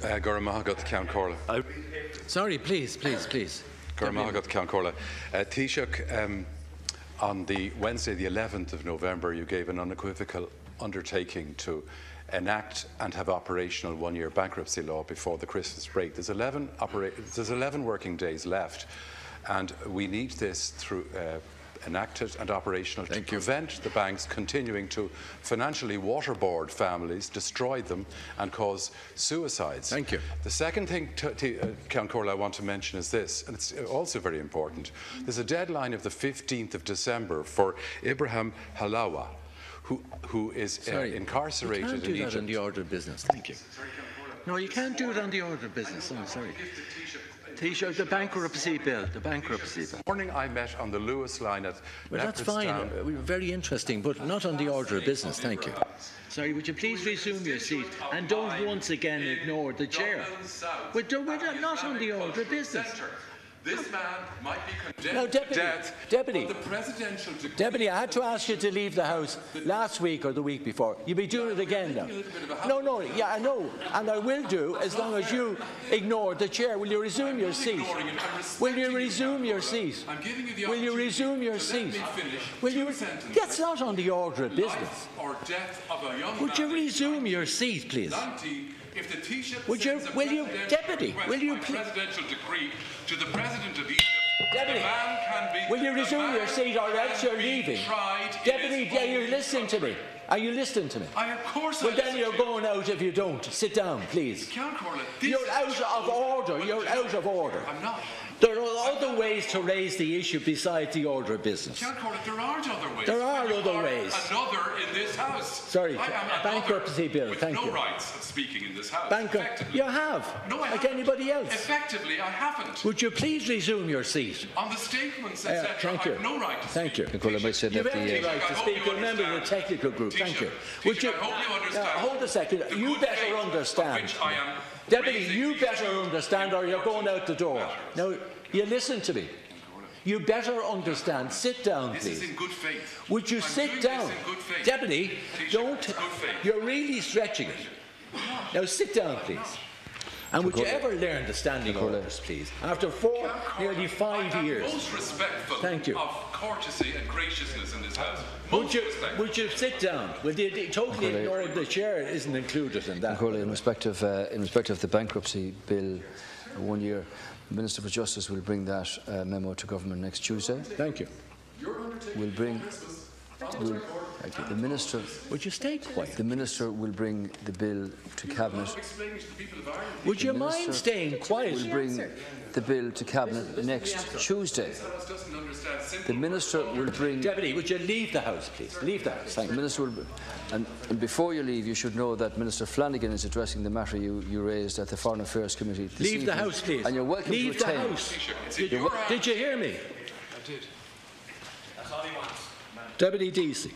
Goramahagat Count Corla. Sorry, please. Goramahagat Count Corla. Taoiseach, on the Wednesday, the 11th of November, you gave an unequivocal undertaking to enact and have operational one-year bankruptcy law before the Christmas break. There's 11 working days left, and we need this through enacted and operational to prevent the banks continuing to financially waterboard families, destroy them and cause suicides. Thank you. The second thing, Count Corla, I want to mention is this, and it's also very important. There's a deadline of the 15th of December for Ibrahim Halawa, who is incarcerated in Egypt. You can't do that on the order of business. Thank you. No, you can't do it on the order of business. I'm sorry. Taoiseach, the bankruptcy bill. This morning I met on the Lewis line at that's fine. Very interesting, but not on the order of business. Thank you. Sorry, would you please resume your seat and don't once again ignore the chair. We're not on the order of business. This man might be condemned no, to death. Deputy, I had to ask you to leave the House last week or the week before. You'll be doing it again now. No, yeah, I know, and I will do as long as you ignore the chair. Will you resume your seat? Will you resume your seat? Will you resume your seat? Will you? That's not on the order of business. Would you resume your seat, please? If the Taoiseach Deputy, will you presidential decree to the President of Egypt, Deputy, will you resume your seat or else you're leaving? Deputy, are you listening to me? Are you listening to me? Of course. Well, then you're going out if you don't. Sit down, please. You're out of order. You're out of order. I'm not. There are other ways to raise the issue besides the order of business. There aren't other ways. There are other ways. Another in this House. Sorry, bankruptcy bill. Thank you. No rights of speaking in this House. You have. No, I like haven't. Anybody else. Effectively, I haven't. Would you please resume your seat? On the statements, etc. Thank you. I have no right to Thank you. speak. You have every right to speak. You're a member of the technical group. Thank you. Would you? I hope you understand. Hold a second. You better understand. Deputy, you better understand, or you're going out the door. Now, you listen to me. You better understand. Sit down, please. This is in good faith. Would you sit down? Deputy, don't. You're really stretching it. Now sit down, please. And would you ever learn the standing orders, please? After nearly 5 years. Most respectful Thank you. Of courtcy and graciousness in this House. Would you sit down? Well, they totally ignore the chair isn't included in that. In respect of the bankruptcy bill, 1 year, the Minister for Justice will bring that memo to government next Tuesday. Thank you. The Minister. Would you stay quiet? The Minister will bring the bill to Cabinet. Would you mind staying quiet? Will bring the bill to Cabinet next Tuesday. The Minister will bring. Deputy, would you leave the House, please? Leave the House. Thank you. The Minister will. And before you leave, you should know that Minister Flanagan is addressing the matter you raised at the Foreign Affairs Committee this evening. Leave the House, please. And you're welcome leave to attend. The House. Did you hear me? I did. That's all he wants. Deputy Deasy.